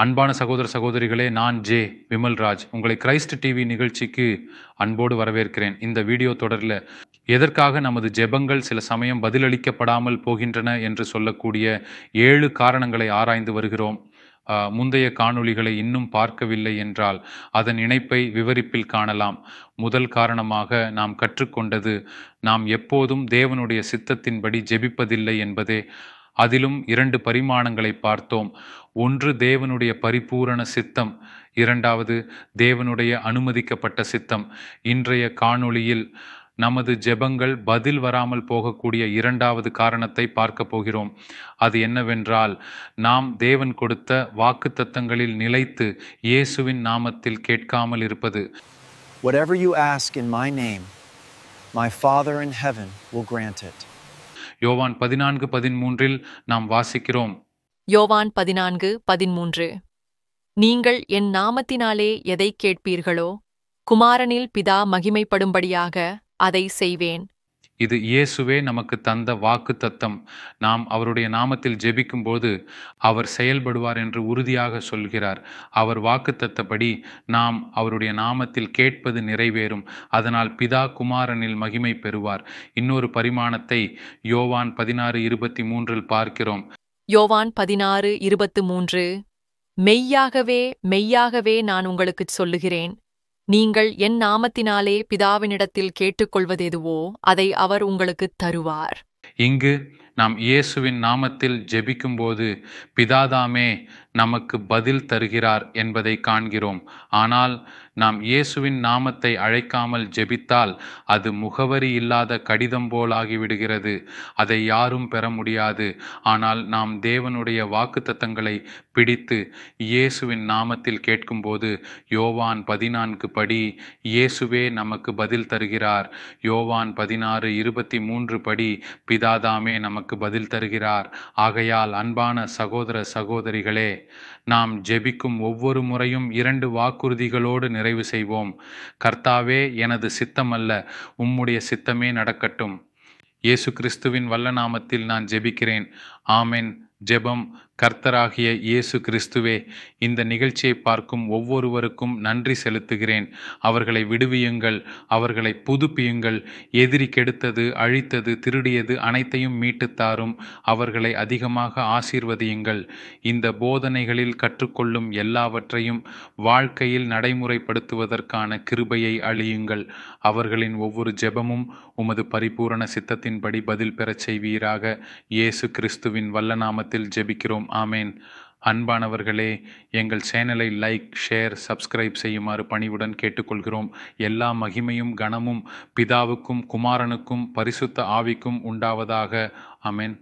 அன்பான சகோதர சகோதரிகளே, நான் ஜே விமல்ராஜ் உங்களை கிரைஸ்ட் டிவி நிகழ்ச்சிக்கு அன்போடு வரவேற்கிறேன். இந்த வீடியோ தொடரில் எதற்காக நமது ஜெபங்கள் சில சமயம் பதிலளிக்கப்படாமல் போகின்றன என்று சொல்லக்கூடிய 7 காரணங்களை ஆராய்ந்து வருகிறோம். முந்தைய காணொளிகளை இன்னும் பார்க்கவில்லை என்றால் அதன் இணைப்பை விவரிப்பில் காணலாம். முதல் காரணமாக நாம் கற்றுக்கொண்டது, நாம் எப்போதும் தேவனுடைய சித்தத்தின்படி ஜெபிப்பதில்லை என்பதே. அதிலும் 2 பரிமாணங்களை பார்த்தோம். ஒன்று தேவனுடைய பரிபூரண சித்தம், இரண்டாவது தேவனுடைய அனுமதிக்கப்பட்ட சித்தம். இன்றைய காணொளியில் நமது ஜெபங்கள் பதில் வராமல் போகக்கூடிய 2வது காரணத்தை பார்க்க போகிறோம். அது என்னவென்றால், நாம் தேவன் கொடுத்த வாக்குத்தத்தங்களில் நிலைத்து இயேசுவின் நாமத்தில் கேட்காமல் இருப்பது. Whatever you ask in my name, my Father in heaven will grant it. யோவான் 14:13 நாம் வாசிக்கிறோம். யோவான் 14:13 நீங்கள் என் நாமத்தினாலே எதை கேட்பீர்களோ, குமாரனில் பிதா மகிமைப்படும்படியாக அதை செய்வேன். இது இயேசுவே நமக்கு தந்த வாக்குத்தத்தம். நாம் அவருடைய நாமத்தில் ஜெபிக்கும்போது அவர் செயல்படுவார் என்று உறுதியாக சொல்கிறார். அவர் வாக்குத்தத்தப்படி நாம் அவருடைய நாமத்தில் கேட்பது நிறைவேறும். அதனால் பிதா குமாரனில் மகிமை பெறுவார். இன்னொரு பரிமாணத்தை யோவான் 16:23 பார்க்கிறோம். யோவான் 16:23 மெய்யாகவே மெய்யாகவே நான் உங்களுக்குச் சொல்லுகிறேன், நீங்கள் என் நாமத்தினாலே பிதாவினிடத்தில் கேட்டுக்கொள்வதெதுவோ அதை அவர் உங்களுக்குத் தருவார். இங்கு நாம் இயேசுவின் நாமத்தில் ஜெபிக்கும்போது பிதாதாமே நமக்கு பதில் தருகிறார் என்பதை காண்கிறோம். ஆனால் நாம் இயேசுவின் நாமத்தை அழைக்காமல் ஜெபித்தால் அது முகவரி இல்லாத கடிதம் போலாகிவிடுகிறது. அதை யாரும் பெற முடியாது. ஆனால் நாம் தேவனுடைய வாக்குத்தத்தங்களை பிடித்து இயேசுவின் நாமத்தில் கேட்கும்போது யோவான் 14 படி இயேசுவே நமக்கு பதில் தருகிறார். யோவான் 16:23 படி பிதாதாமே நமக்கு பதில் தருகிறார். ஆகையால் அன்பான சகோதர சகோதரிகளே, நாம் ஜெபிக்கும் ஒவ்வொரு முறையும் 2 வாக்குறுதிகளோடு நிறைவு செய்வோம். கர்த்தாவே, எனது சித்தமல்ல, உம்முடைய சித்தமே நடக்கட்டும். இயேசு கிறிஸ்துவின் வல்ல நாமத்தில் நான் ஜெபிக்கிறேன். ஆமென். ஜெபம். கர்த்தராகிய இயேசு கிறிஸ்துவே, இந்த நிகழ்ச்சியை பார்க்கும் ஒவ்வொருவருக்கும் நன்றி செலுத்துகிறேன். அவர்களை விடுவியுங்கள், அவர்களை புதுப்பியுங்கள். எதிரி கெடுத்தது, அழித்தது, திருடியது அனைத்தையும் மீட்டுத்தாரும். அவர்களை அதிகமாக ஆசீர்வதியுங்கள். இந்த போதனைகளில் கற்றுக்கொள்ளும் எல்லாவற்றையும் வாழ்க்கையில் நடைமுறைப்படுத்துவதற்கான கிருபையை அளியுங்கள். அவர்களின் ஒவ்வொரு ஜெபமும் உமது பரிபூரண சித்தத்தின்படி பதில் பெறச் செய்வீராக. இயேசு கிறிஸ்துவின் வல்ல நாமத்தில் ஜெபிக்கிறோம். ஆமேன். அன்பானவர்களே, எங்கள் சேனலை லைக், ஷேர், சப்ஸ்கிரைப் செய்யுமாறு பணிவுடன் கேட்டுக்கொள்கிறோம். எல்லா மகிமையும் கனமும் பிதாவுக்கும் குமாரனுக்கும் பரிசுத்த ஆவிக்கும் உண்டாவதாக. ஆமேன்.